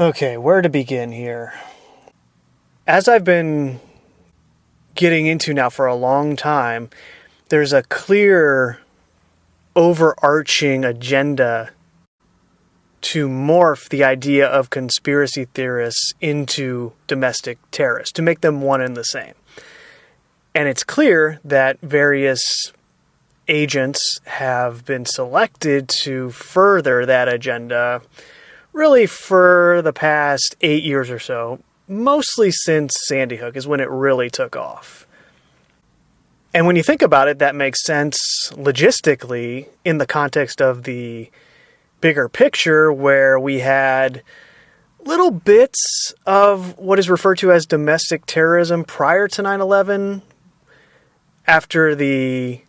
Okay, where to begin here? As I've been getting into now for a long time, there's a clear overarching agenda to morph the idea of conspiracy theorists into domestic terrorists, to make them one and the same. And it's clear that various agents have been selected to further that agenda really for the past 8 years or so, mostly since Sandy Hook is when it really took off. And when you think about it, that makes sense logistically in the context of the bigger picture where we had little bits of what is referred to as domestic terrorism prior to 9/11. After the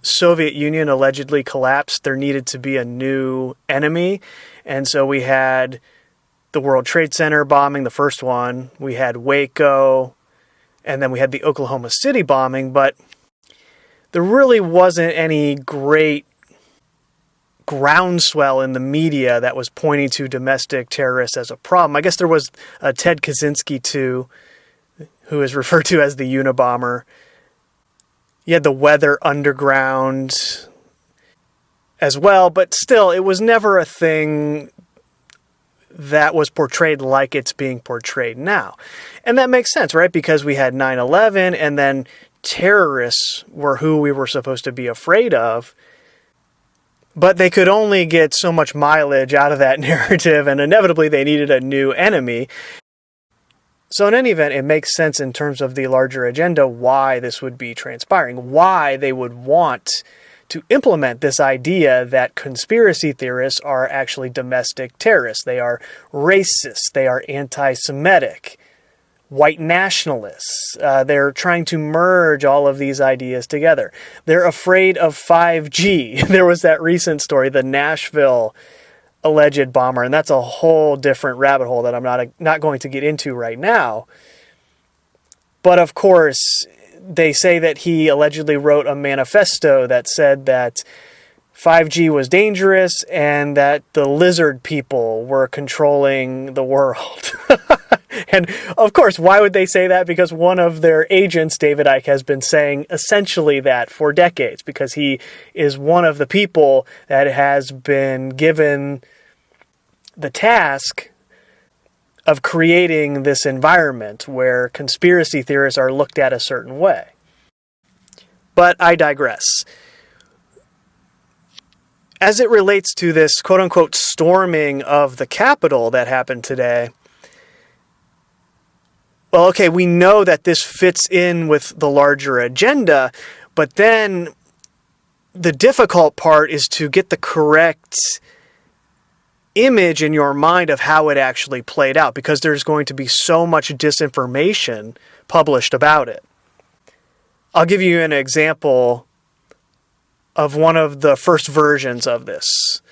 Soviet Union allegedly collapsed, there needed to be a new enemy. And so we had the World Trade Center bombing, the first one. We had Waco, and then we had the Oklahoma City bombing. But there really wasn't any great groundswell in the media that was pointing to domestic terrorists as a problem. I guess there was Ted Kaczynski, too, who is referred to as the Unabomber. You had the Weather Underground as well, but still, it was never a thing that was portrayed like it's being portrayed now. And that makes sense, right? Because we had 9/11, and then terrorists were who we were supposed to be afraid of. But they could only get so much mileage out of that narrative, and inevitably they needed a new enemy. So in any event, it makes sense in terms of the larger agenda why this would be transpiring, why they would want to implement this idea that conspiracy theorists are actually domestic terrorists. They are racist, they are anti-Semitic, white nationalists. They're trying to merge all of these ideas together. They're afraid of 5G. There was that recent story, the Nashville alleged bomber, and that's a whole different rabbit hole that I'm not going to get into right now. But of course, they say that he allegedly wrote a manifesto that said that 5G was dangerous and that the lizard people were controlling the world. And of course, why would they say that? Because one of their agents, David Icke, has been saying essentially that for decades, because he is one of the people that has been given the task of creating this environment where conspiracy theorists are looked at a certain way. But I digress. As it relates to this quote-unquote storming of the Capitol that happened today, well, okay, we know that this fits in with the larger agenda, but then the difficult part is to get the correct image in your mind of how it actually played out, because there's going to be so much disinformation published about it. I'll give you an example of one of the first versions of this,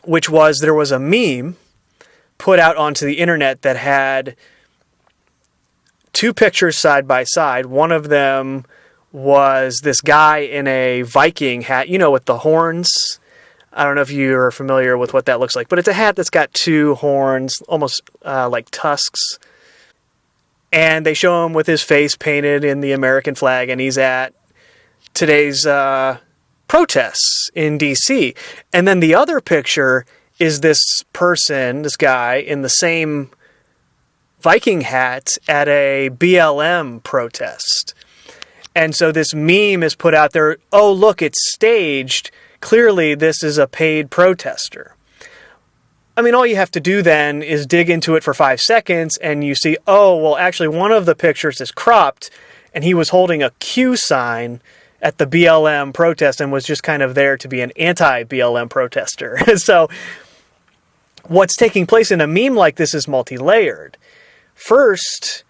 which was there was a meme put out onto the internet that had two pictures side by side. One of them was this guy in a Viking hat, with the horns. I don't know if you're familiar with what that looks like, but it's a hat that's got two horns, almost like tusks. And they show him with his face painted in the American flag, and he's at today's protests in D.C. And then the other picture is this person, this guy, in the same Viking hat at a BLM protest. And so this meme is put out there, oh, look, it's staged. Clearly, this is a paid protester. I mean, all you have to do then is dig into it for 5 seconds and you see, oh, well, actually, one of the pictures is cropped and he was holding a Q sign at the BLM protest and was just kind of there to be an anti-BLM protester. So what's taking place in a meme like this is multi-layered. First,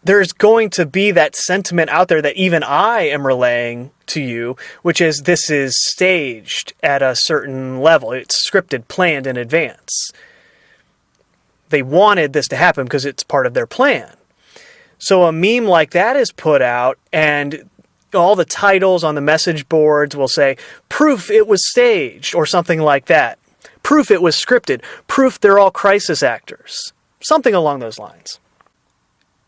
there's going to be that sentiment out there that even I am relaying to you, which is this is staged at a certain level. It's scripted, planned in advance. They wanted this to happen because it's part of their plan. So a meme like that is put out, and all the titles on the message boards will say, proof it was staged, or something like that. proof it was scripted, proof they're all crisis actors, something along those lines.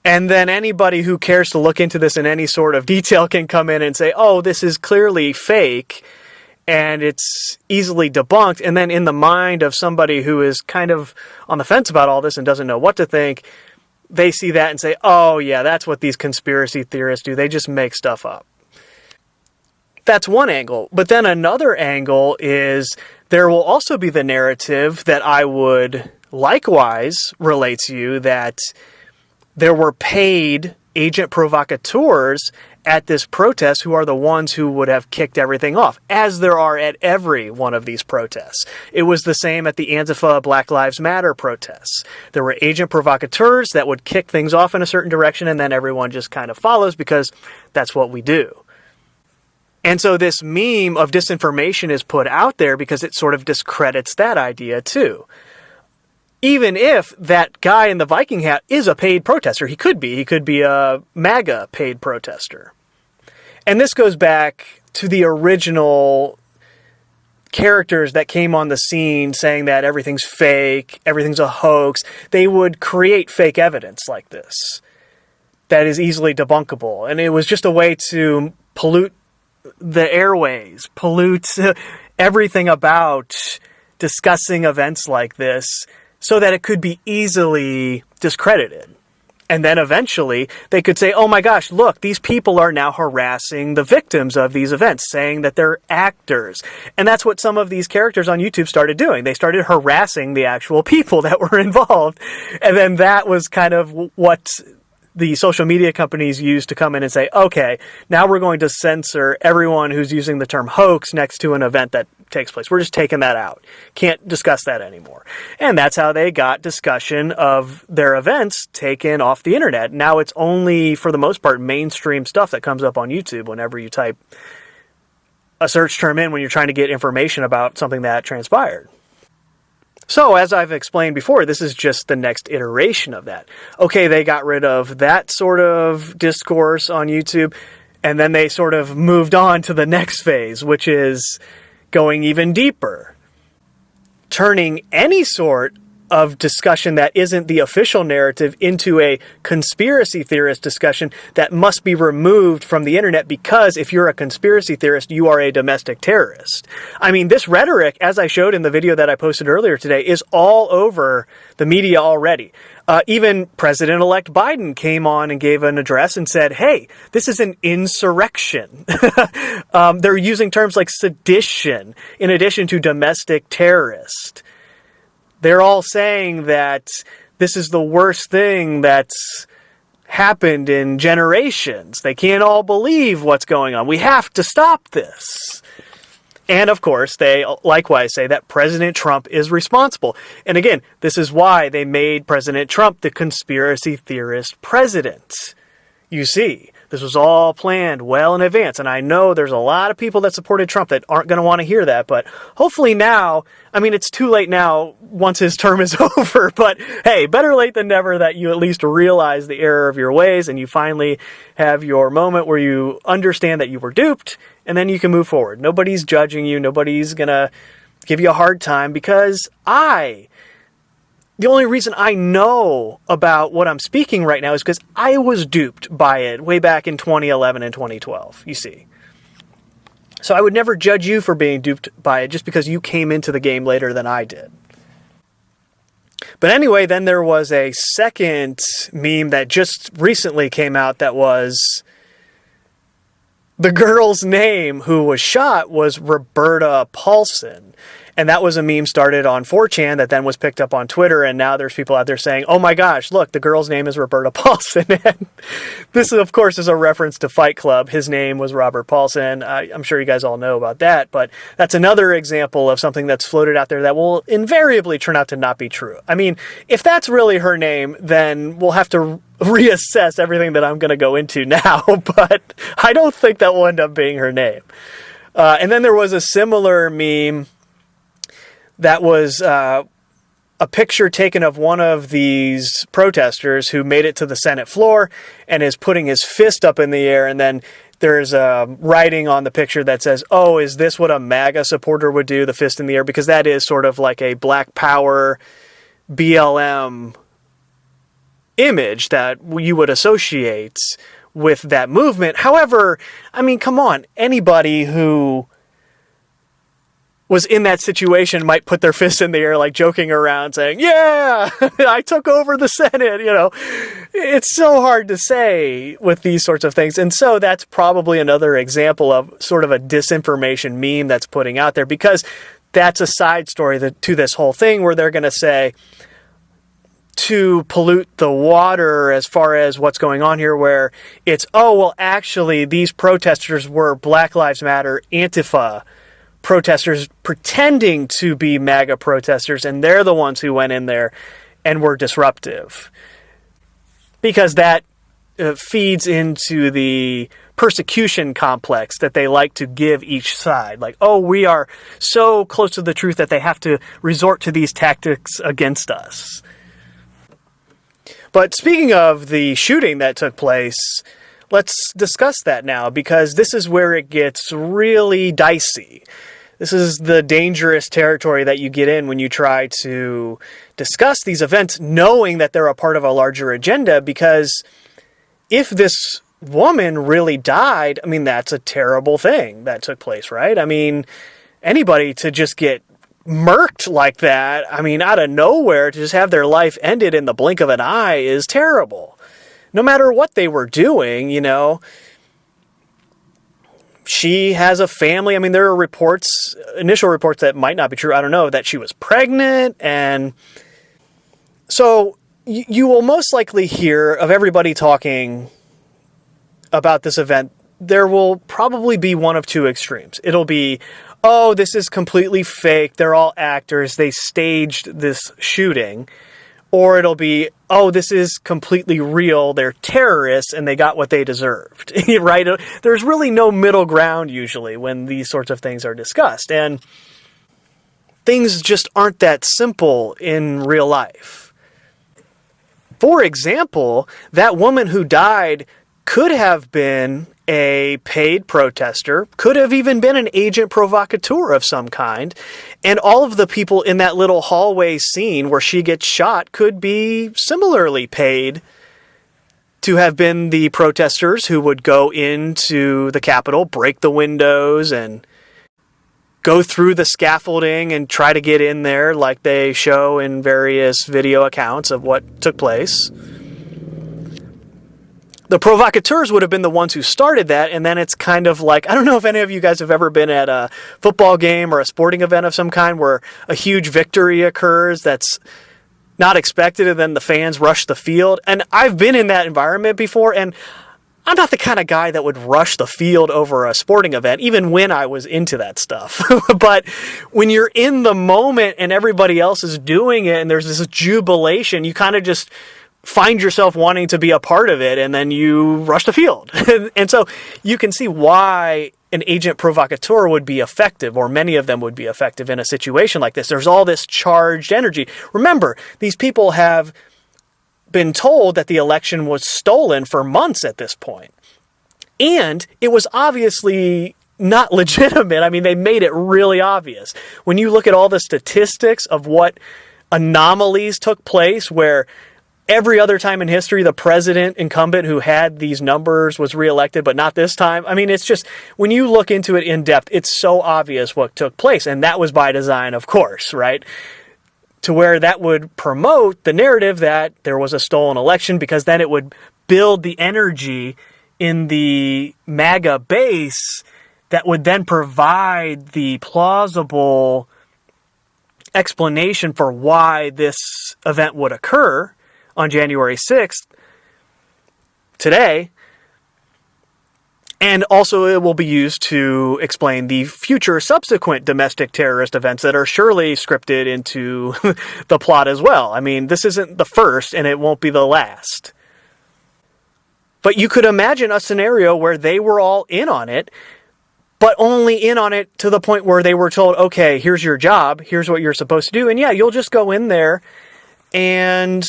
And then anybody who cares to look into this in any sort of detail can come in and say, oh, this is clearly fake, and it's easily debunked. And then in the mind of somebody who is kind of on the fence about all this and doesn't know what to think, they see that and say, oh yeah, that's what these conspiracy theorists do. They just make stuff up. That's one angle. But then another angle is there will also be the narrative that I would likewise relate to you, that there were paid agent provocateurs at this protest who are the ones who would have kicked everything off, as there are at every one of these protests. It was the same at the Antifa Black Lives Matter protests. There were agent provocateurs that would kick things off in a certain direction, and then everyone just kind of follows because that's what we do. And so this meme of disinformation is put out there because it sort of discredits that idea too. Even if that guy in the Viking hat is a paid protester, he could be a MAGA paid protester. And this goes back to the original characters that came on the scene saying that everything's fake, everything's a hoax. They would create fake evidence like this that is easily debunkable. And it was just a way to pollute the airways, pollute everything about discussing events like this, so that it could be easily discredited. And then eventually they could say, oh my gosh, look, these people are now harassing the victims of these events, saying that they're actors. And that's what some of these characters on YouTube started doing. They started harassing the actual people that were involved. And then that was kind of what the social media companies used to come in and say, okay, now we're going to censor everyone who's using the term hoax next to an event that takes place. We're just taking that out. Can't discuss that anymore. And that's how they got discussion of their events taken off the internet. Now it's only, for the most part, mainstream stuff that comes up on YouTube whenever you type a search term in when you're trying to get information about something that transpired. So, as I've explained before, this is just the next iteration of that. Okay, they got rid of that sort of discourse on YouTube, and then they sort of moved on to the next phase, which is going even deeper. Turning any sort of discussion that isn't the official narrative into a conspiracy theorist discussion that must be removed from the internet, because if you're a conspiracy theorist, you are a domestic terrorist. I mean, this rhetoric, as I showed in the video that I posted earlier today, is all over the media already. Even President-elect Biden came on and gave an address and said, hey, this is an insurrection. They're using terms like sedition in addition to domestic terrorist. They're all saying that this is the worst thing that's happened in generations. They can't all believe what's going on. We have to stop this. And of course, they likewise say that President Trump is responsible. And again, this is why they made President Trump the conspiracy theorist president. You see, this was all planned well in advance. And I know there's a lot of people that supported Trump that aren't going to want to hear that. But hopefully now, I mean, it's too late now once his term is over. But hey, better late than never that you at least realize the error of your ways and you finally have your moment where you understand that you were duped, and then you can move forward. Nobody's judging you. Nobody's going to give you a hard time, because the only reason I know about what I'm speaking right now is because I was duped by it way back in 2011 and 2012, you see. So I would never judge you for being duped by it just because you came into the game later than I did. But anyway, then there was a second meme that just recently came out that was the girl's name who was shot was Roberta Paulson. And that was a meme started on 4chan that then was picked up on Twitter. And now there's people out there saying, oh my gosh, look, the girl's name is Roberta Paulson. And this, of course, is a reference to Fight Club. His name was Robert Paulson. I'm sure you guys all know about that. But that's another example of something that's floated out there that will invariably turn out to not be true. I mean, if that's really her name, then we'll have to reassess everything that I'm going to go into now. But I don't think that will end up being her name. And then there was a similar meme that was a picture taken of one of these protesters who made it to the Senate floor and is putting his fist up in the air and then there's writing on the picture that says, oh, is this what a MAGA supporter would do, the fist in the air? Because that is sort of like a Black Power BLM image that you would associate with that movement. However, I mean, come on, anybody who was in that situation might put their fist in the air, like joking around saying, yeah, I took over the Senate. It's so hard to say with these sorts of things. And so that's probably another example of sort of a disinformation meme that's putting out there, because that's a side story to this whole thing, where they're going to say, to pollute the water as far as what's going on here, where it's, oh, well, actually, these protesters were Black Lives Matter, Antifa protesters pretending to be MAGA protesters, and they're the ones who went in there and were disruptive. Because that feeds into the persecution complex that they like to give each side. Like, oh, we are so close to the truth that they have to resort to these tactics against us. But speaking of the shooting that took place, let's discuss that now, because this is where it gets really dicey. This is the dangerous territory that you get in when you try to discuss these events, knowing that they're a part of a larger agenda, because if this woman really died, I mean, that's a terrible thing that took place, right? I mean, anybody to just get murked like that, I mean, out of nowhere, to just have their life ended in the blink of an eye is terrible. No matter what they were doing, she has a family. I mean, there are initial reports that might not be true, I don't know, that she was pregnant. And so you will most likely hear of everybody talking about this event. There will probably be one of two extremes. It'll be, oh, this is completely fake, they're all actors, they staged this shooting. Or it'll be, oh, this is completely real, they're terrorists and they got what they deserved, right? There's really no middle ground usually when these sorts of things are discussed. And things just aren't that simple in real life. For example, that woman who died could have been a paid protester, could have even been an agent provocateur of some kind, and all of the people in that little hallway scene where she gets shot could be similarly paid to have been the protesters who would go into the Capitol, break the windows, and go through the scaffolding and try to get in there like they show in various video accounts of what took place. The provocateurs would have been the ones who started that, and then it's kind of like, I don't know if any of you guys have ever been at a football game or a sporting event of some kind where a huge victory occurs that's not expected, and then the fans rush the field. And I've been in that environment before, and I'm not the kind of guy that would rush the field over a sporting event, even when I was into that stuff. But when you're in the moment and everybody else is doing it and there's this jubilation, you kind of just find yourself wanting to be a part of it, and then you rush the field. And so you can see why an agent provocateur would be effective, or many of them would be effective in a situation like this. There's all this charged energy. Remember, these people have been told that the election was stolen for months at this point. And it was obviously not legitimate. I mean, they made it really obvious. When you look at all the statistics of what anomalies took place, where every other time in history, the president incumbent who had these numbers was reelected, but not this time. I mean, it's just, when you look into it in depth, it's so obvious what took place. And that was by design, of course, right? To where that would promote the narrative that there was a stolen election, because then it would build the energy in the MAGA base that would then provide the plausible explanation for why this event would occur on January 6th, today, and also it will be used to explain the future subsequent domestic terrorist events that are surely scripted into the plot as well. I mean, this isn't the first, and it won't be the last. But you could imagine a scenario where they were all in on it, but only in on it to the point where they were told, okay, here's your job, here's what you're supposed to do, and yeah, you'll just go in there and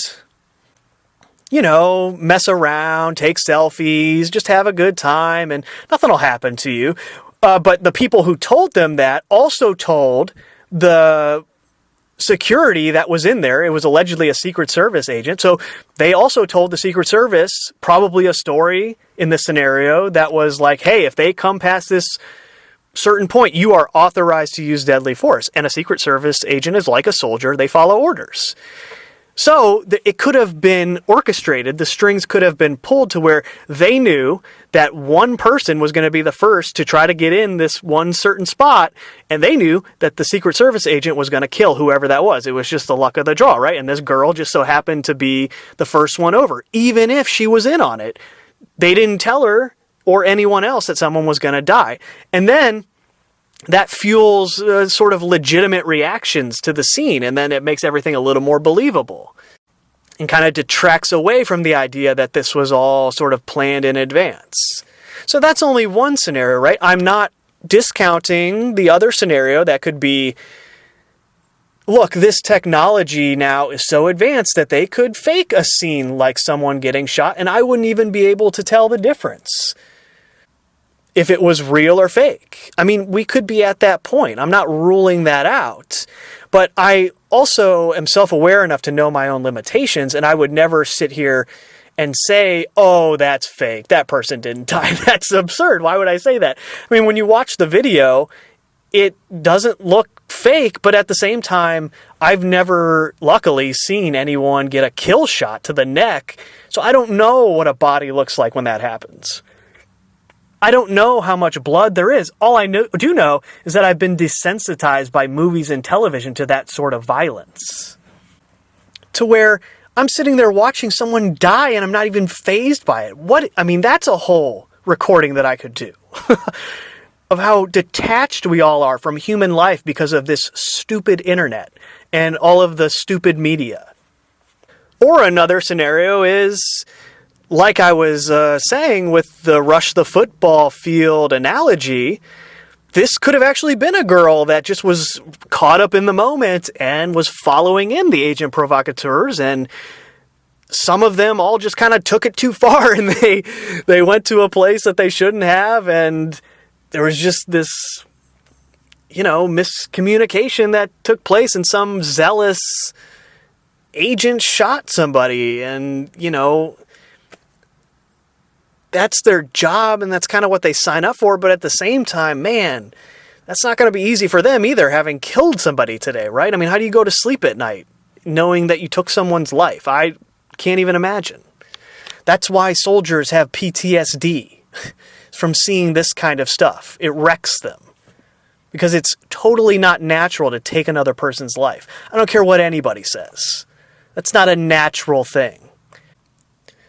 mess around, take selfies, just have a good time, and nothing will happen to you. But the people who told them that also told the security that was in there. It was allegedly a Secret Service agent. So they also told the Secret Service probably a story in this scenario that was like, hey, if they come past this certain point, you are authorized to use deadly force. And a Secret Service agent is like a soldier. They follow orders. So it could have been orchestrated. The strings could have been pulled to where they knew that one person was going to be the first to try to get in this one certain spot. And they knew that the Secret Service agent was going to kill whoever that was. It was just the luck of the draw, right? And this girl just so happened to be the first one over. Even if she was in on it, they didn't tell her or anyone else that someone was going to die. And then that fuels sort of legitimate reactions to the scene, and then it makes everything a little more believable and kind of detracts away from the idea that this was all sort of planned in advance. So that's only one scenario, right? I'm not discounting the other scenario that could be, look, this technology now is so advanced that they could fake a scene like someone getting shot, and I wouldn't even be able to tell the difference if it was real or fake. I mean, we could be at that point. I'm not ruling that out. But I also am self-aware enough to know my own limitations, and I would never sit here and say, oh, that's fake. That person didn't die. That's absurd. Why would I say that? I mean, when you watch the video, it doesn't look fake, but at the same time, I've never, luckily, seen anyone get a kill shot to the neck, so I don't know what a body looks like when that happens. I don't know how much blood there is. All I do know is that I've been desensitized by movies and television to that sort of violence. To where I'm sitting there watching someone die and I'm not even fazed by it. That's a whole recording that I could do. Of how detached we all are from human life because of this stupid internet and all of the stupid media. Or another scenario is, like I was saying with the rush the football field analogy, this could have actually been a girl that just was caught up in the moment and was following in the agent provocateurs, and some of them all just kind of took it too far and they went to a place that they shouldn't have, and there was just this, miscommunication that took place, and some zealous agent shot somebody, and, that's their job and that's kind of what they sign up for. But at the same time, man, that's not going to be easy for them either, having killed somebody today, right? I mean, how do you go to sleep at night knowing that you took someone's life? I can't even imagine. That's why soldiers have PTSD from seeing this kind of stuff. It wrecks them because it's totally not natural to take another person's life. I don't care what anybody says. That's not a natural thing.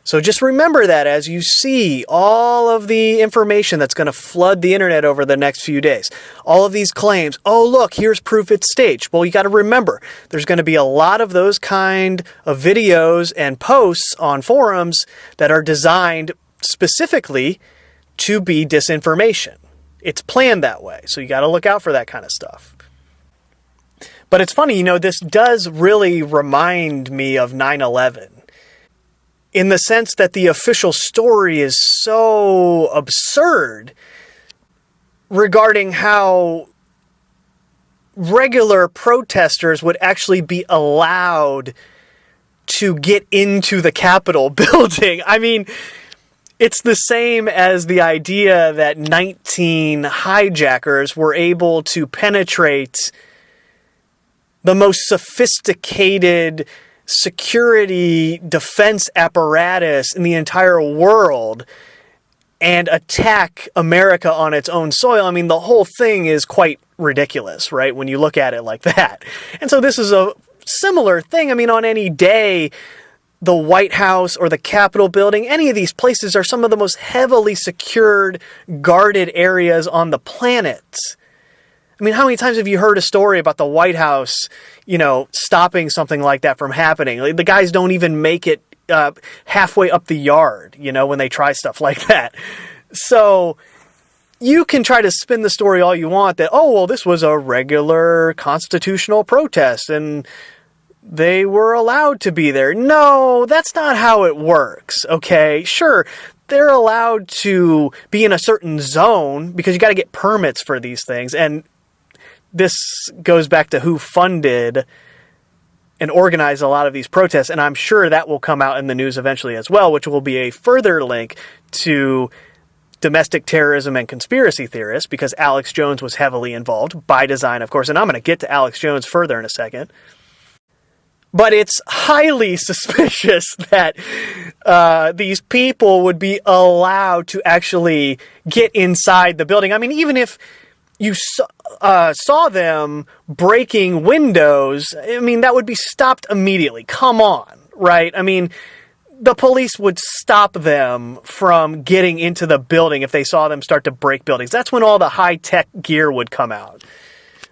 So just remember that as you see all of the information that's going to flood the internet over the next few days. All of these claims, oh look, here's proof it's staged. Well, you got to remember, there's going to be a lot of those kind of videos and posts on forums that are designed specifically to be disinformation. It's planned that way, so you got to look out for that kind of stuff. But it's funny, this does really remind me of 9/11. In the sense that the official story is so absurd regarding how regular protesters would actually be allowed to get into the Capitol building. I mean, it's the same as the idea that 19 hijackers were able to penetrate the most sophisticated security defense apparatus in the entire world and attack America on its own soil. I mean, the whole thing is quite ridiculous, right? When you look at it like that. And so this is a similar thing. I mean, on any day, the White House or the Capitol building, any of these places are some of the most heavily secured, guarded areas on the planet. I mean, how many times have you heard a story about the White House, stopping something like that from happening? Like, the guys don't even make it halfway up the yard, when they try stuff like that. So you can try to spin the story all you want that, oh, well, this was a regular constitutional protest and they were allowed to be there. No, that's not how it works, okay? Sure, they're allowed to be in a certain zone because you got to get permits for these things. And this goes back to who funded and organized a lot of these protests. And I'm sure that will come out in the news eventually as well, which will be a further link to domestic terrorism and conspiracy theorists, because Alex Jones was heavily involved by design, of course. And I'm going to get to Alex Jones further in a second. But it's highly suspicious that these people would be allowed to actually get inside the building. I mean, even if you saw them breaking windows, I mean, that would be stopped immediately. Come on, right? I mean, the police would stop them from getting into the building if they saw them start to break buildings. That's when all the high-tech gear would come out.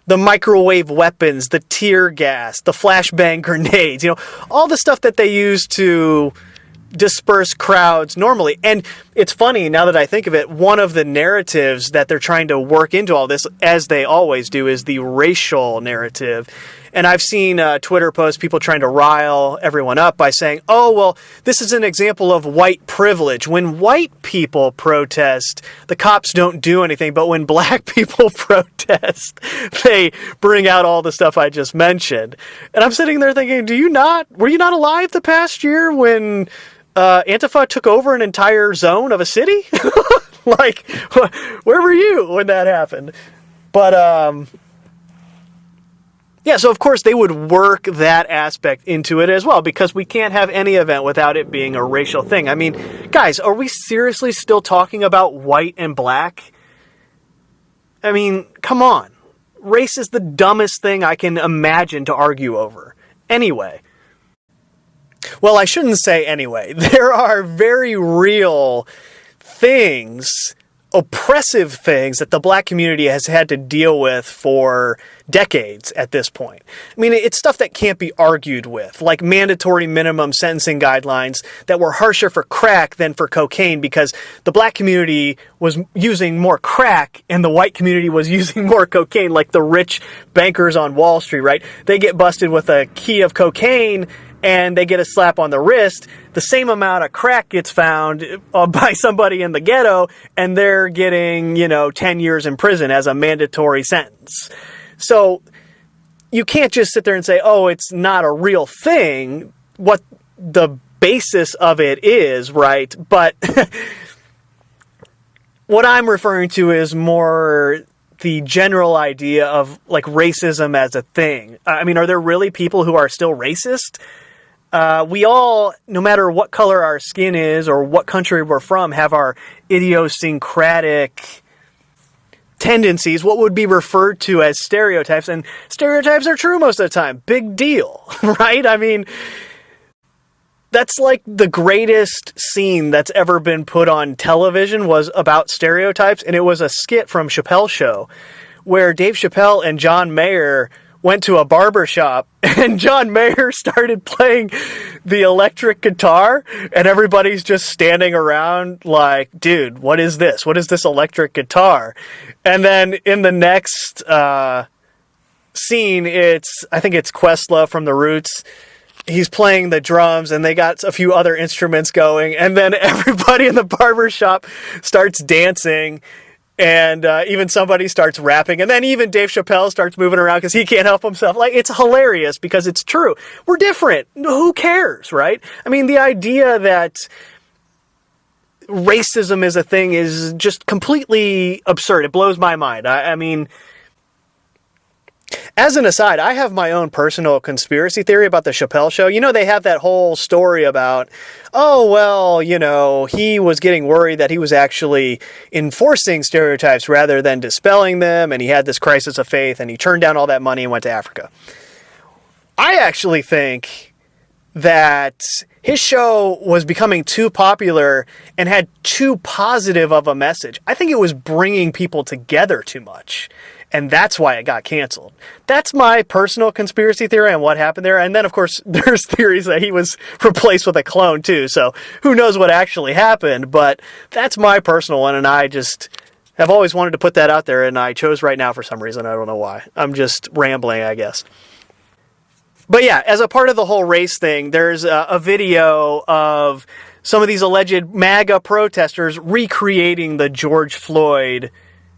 The microwave weapons, the tear gas, the flashbang grenades, all the stuff that they use to disperse crowds normally. And it's funny, now that I think of it, one of the narratives that they're trying to work into all this, as they always do, is the racial narrative. And I've seen Twitter posts, people trying to rile everyone up by saying, oh, well, this is an example of white privilege. When white people protest, the cops don't do anything. But when black people protest, they bring out all the stuff I just mentioned. And I'm sitting there thinking, were you not alive the past year when Antifa took over an entire zone of a city? Like, where were you when that happened? But, yeah, so of course they would work that aspect into it as well, because we can't have any event without it being a racial thing. I mean, guys, are we seriously still talking about white and black? I mean, come on. Race is the dumbest thing I can imagine to argue over. Anyway. Well, I shouldn't say anyway. There are very real things, oppressive things, that the black community has had to deal with for decades at this point. I mean, it's stuff that can't be argued with, like mandatory minimum sentencing guidelines that were harsher for crack than for cocaine, because the black community was using more crack and the white community was using more cocaine, like the rich bankers on Wall Street, right? They get busted with a key of cocaine and they get a slap on the wrist. The same amount of crack gets found by somebody in the ghetto, and they're getting, 10 years in prison as a mandatory sentence. So you can't just sit there and say, oh, it's not a real thing, what the basis of it is, right? But what I'm referring to is more the general idea of, like, racism as a thing. I mean, are there really people who are still racist? We all, no matter what color our skin is or what country we're from, have our idiosyncratic tendencies, what would be referred to as stereotypes. And stereotypes are true most of the time. Big deal, right? I mean, that's like the greatest scene that's ever been put on television was about stereotypes. And it was a skit from Chappelle's Show where Dave Chappelle and John Mayer went to a barber shop, and John Mayer started playing the electric guitar, and everybody's just standing around like, dude, what is this? What is this electric guitar? And then in the next scene, I think it's Questlove from The Roots. He's playing the drums, and they got a few other instruments going, and then everybody in the barber shop starts dancing. And even somebody starts rapping. And then even Dave Chappelle starts moving around because he can't help himself. Like, it's hilarious because it's true. We're different. Who cares, right? I mean, the idea that racism is a thing is just completely absurd. It blows my mind. I mean, as an aside, I have my own personal conspiracy theory about the Chappelle Show. They have that whole story about, oh, well, he was getting worried that he was actually enforcing stereotypes rather than dispelling them, and he had this crisis of faith, and he turned down all that money and went to Africa. I actually think that his show was becoming too popular and had too positive of a message. I think it was bringing people together too much. And that's why it got canceled. That's my personal conspiracy theory on what happened there. And then, of course, there's theories that he was replaced with a clone, too. So who knows what actually happened. But that's my personal one. And I just have always wanted to put that out there. And I chose right now for some reason. I don't know why. I'm just rambling, I guess. But yeah, as a part of the whole race thing, there's a video of some of these alleged MAGA protesters recreating the George Floyd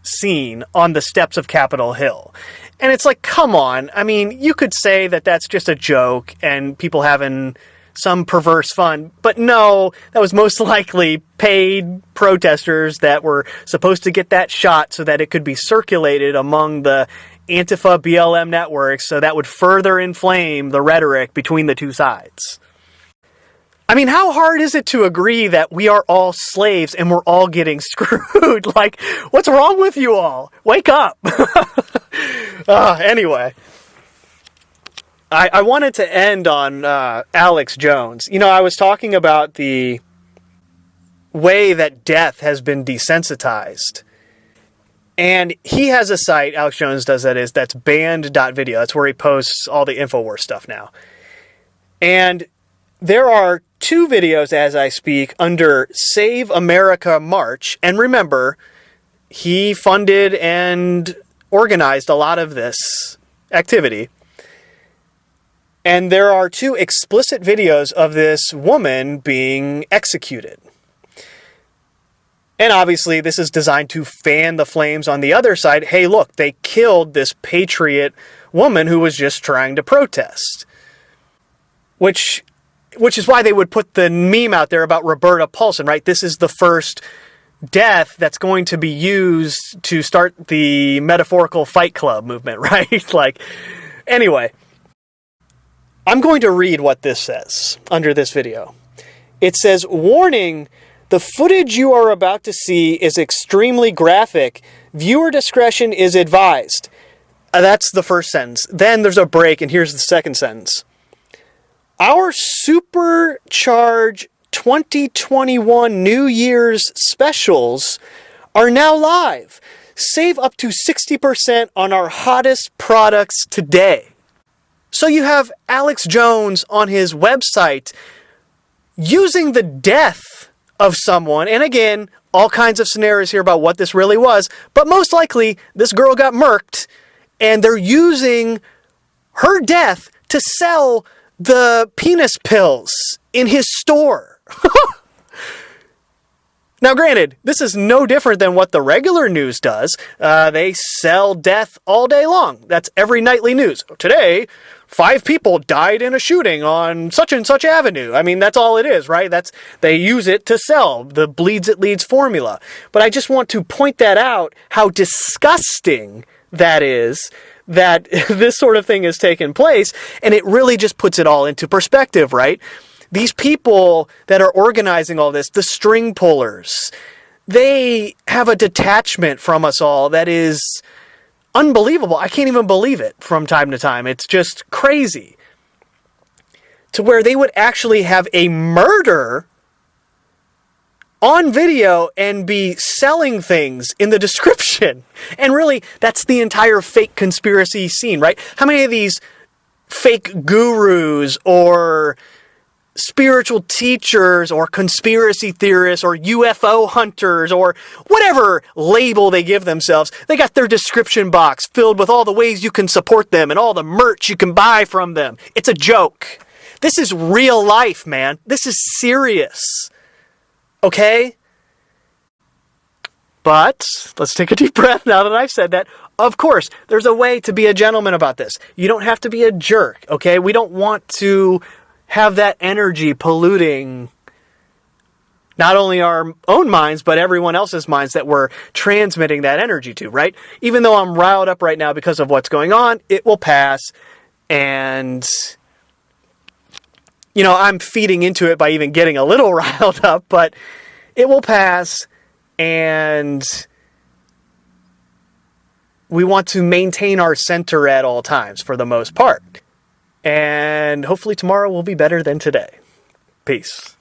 scene on the steps of Capitol Hill. And it's like, come on. I mean, you could say that that's just a joke and people having some perverse fun, but no, that was most likely paid protesters that were supposed to get that shot so that it could be circulated among the Antifa BLM networks, so that would further inflame the rhetoric between the two sides. I mean, how hard is it to agree that we are all slaves and we're all getting screwed? Like, what's wrong with you all? Wake up! Anyway, I wanted to end on Alex Jones. You know, I was talking about the way that death has been desensitized. And he has a site, Alex Jones does that's banned.video. That's where he posts all the InfoWars stuff now. And there are 2 videos as I speak under Save America March. And remember, he funded and organized a lot of this activity. And there are 2 explicit videos of this woman being executed. And obviously, this is designed to fan the flames on the other side. Hey, look, they killed this patriot woman who was just trying to protest. Which is why they would put the meme out there about Roberta Paulson, right? This is the first death that's going to be used to start the metaphorical Fight Club movement, right? Like, anyway, I'm going to read what this says under this video. It says, warning, the footage you are about to see is extremely graphic. Viewer discretion is advised. That's the first sentence. Then there's a break, and here's the second sentence. Our Supercharge 2021 New Year's specials are now live. Save up to 60% on our hottest products today. So you have Alex Jones on his website using the death of someone, and again, all kinds of scenarios here about what this really was, but most likely this girl got murked, and they're using her death to sell the penis pills in his store. Now, granted, this is no different than what the regular news does. They sell death all day long. That's every nightly news. Today, 5 people died in a shooting on such and such avenue. I mean, that's all it is, right? They use it to sell the bleeds it leads formula. But I just want to point that out, how disgusting that is, that this sort of thing has taken place. And it really just puts it all into perspective, right? These people that are organizing all this, the string pullers, they have a detachment from us all that is unbelievable. I can't even believe it from time to time. It's just crazy. To where they would actually have a murder on video and be selling things in the description. And really, that's the entire fake conspiracy scene, right? How many of these fake gurus or spiritual teachers or conspiracy theorists or UFO hunters or whatever label they give themselves, they got their description box filled with all the ways you can support them and all the merch you can buy from them. It's a joke. This is real life, man. This is serious. Okay? But let's take a deep breath now that I've said that. Of course, there's a way to be a gentleman about this. You don't have to be a jerk, okay? We don't want to have that energy polluting not only our own minds, but everyone else's minds that we're transmitting that energy to, right? Even though I'm riled up right now because of what's going on, it will pass. And, you know, I'm feeding into it by even getting a little riled up, but it will pass. And we want to maintain our center at all times for the most part. And hopefully tomorrow will be better than today. Peace.